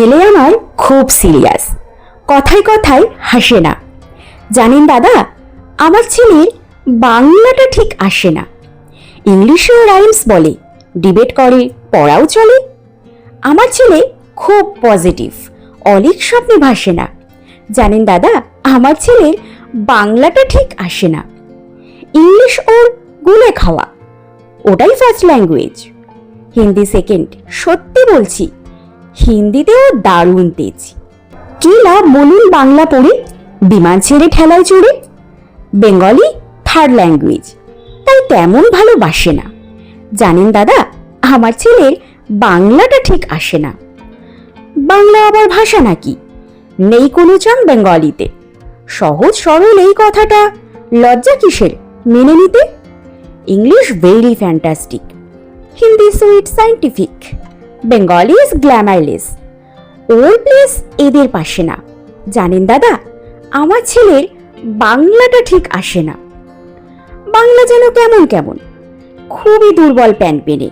ছেলে আমার খুব সিরিয়াস, কথায় কথায় হাসে না। জানেন দাদা, আমার ছেলের বাংলাটা ঠিক আসে না। ইংলিশেও রাইমস বলে, ডিবেট করে, পড়াও চলে। আমার ছেলে খুব পজিটিভ, অলিক স্বপ্নে ভাসে না। জানেন দাদা, আমার ছেলের বাংলাটা ঠিক আসে না। ইংলিশ ওর গুলে খাওয়া, ওটাই ফার্স্ট ল্যাঙ্গুয়েজ। হিন্দি সেকেন্ড, সত্যি বলছি। হিন্দিতেও দারুণ তেজ। কি লাভ বলুন বাংলা পড়ে, বিমান ছেড়ে ঠেলায় চড়ে। বেঙ্গলি থার্ড ল্যাঙ্গুয়েজ, তাই তেমন ভালোবাসে না। জানেন দাদা, আমার ছেলের বাংলাটা ঠিক আসে না। বাংলা আবার ভাষা নাকি? নেই কোনো চাং বেঙ্গলিতে। সহজ সরল এই কথাটা লজ্জা কিসের মেনে নিতে? English very fantastic, Hindi sweet scientific, Bengali is glamourless. Or place এদের পাশে না। জানেন দাদা, আমার ছেলের বাংলাটা ঠিক আসে না। বাংলা যেন কেমন কেমন, খুবই দুর্বল প্যান পেনে।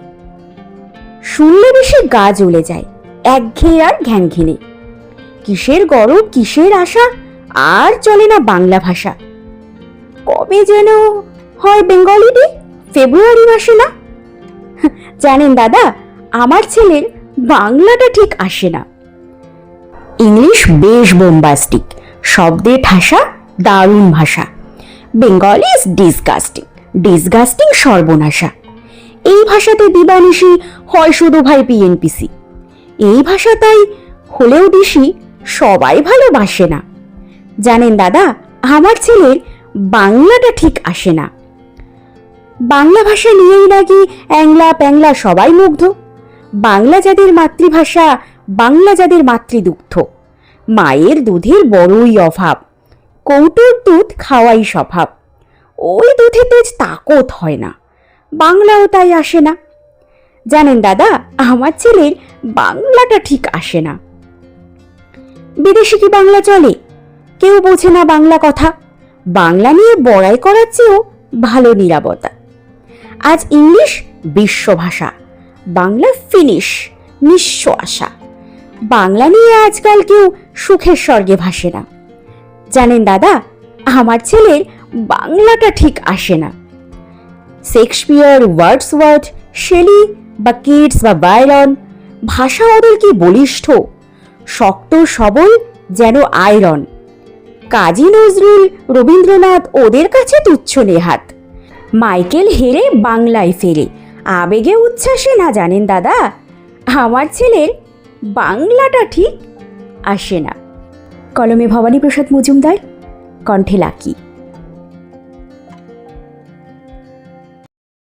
শুনলে বেশি গা জ্বলে যায়, একঘেয়ে আর ঘ্যান ঘেনে। কিসের গরব, কিসের আশা, আর চলে না বাংলা ভাষা। কবে যেন হয় বেঙ্গলি ডে, ফেব্রুয়ারি মাসে না? জানেন দাদা, আমার ছেলের বাংলাটা ঠিক আসে না। ইংলিশ বেশ বোম্বাস্টিক, শব্দে ঠাসা, দারুণ ভাষা। বেঙ্গলি ইজ ডিসগাস্টিং, ডিসগাস্টিং সর্বনাশা। এই ভাষাতে দিবানিশি হয় শুধু ভাই পিএনপিসি। এই ভাষাটাই হলেও দিশি সবাই ভালোবাসে না। জানেন দাদা, আমার ছেলের বাংলাটা ঠিক আসে না। বাংলা ভাষা নিয়েই নাকি অ্যাংলা প্যাংলা সবাই মুগ্ধ। বাংলা যাদের মাতৃভাষা, বাংলা যাদের মাতৃদুগ্ধ। মায়ের দুধের বড়ই অভাব, কৌটোর দুধ খাওয়াই স্বভাব। ওই দুধে তেজ তাকত হয় না, বাংলাও তাই আসে না। জানেন দাদা, আমার ছেলের বাংলাটা ঠিক আসে না। বিদেশে কি বাংলা চলে? কেউ বোঝে না বাংলা কথা। বাংলা নিয়ে বড়াই করার চেয়েও ভালো নীরবতা। আজ ইংলিশ বিশ্বভাষা, বাংলা ফিনিশ, নিঃস্ব আশা। বাংলা নিয়ে আজকাল কেউ সুখের স্বর্গে ভাসে না। জানেন দাদা, আমার ছেলের বাংলাটা ঠিক আসে না। শেক্সপিয়ার, ওয়ার্ডসওয়ার্থ, শেলি বা কিটস বা বায়রন, ভাষা ওদের কি বলিষ্ঠ, শক্ত সবল যেন আয়রন। কাজী নজরুল, রবীন্দ্রনাথ ওদের কাছে তুচ্ছ নেহাত। মাইকেল হেরে বাংলায় ফেরে, আবেগে উচ্ছ্বাসে না। জানেন দাদা, আমার ছেলের বাংলাটা ঠিক আসে না। কলমে ভবানী প্রসাদ মজুমদার, কণ্ঠে লাকি।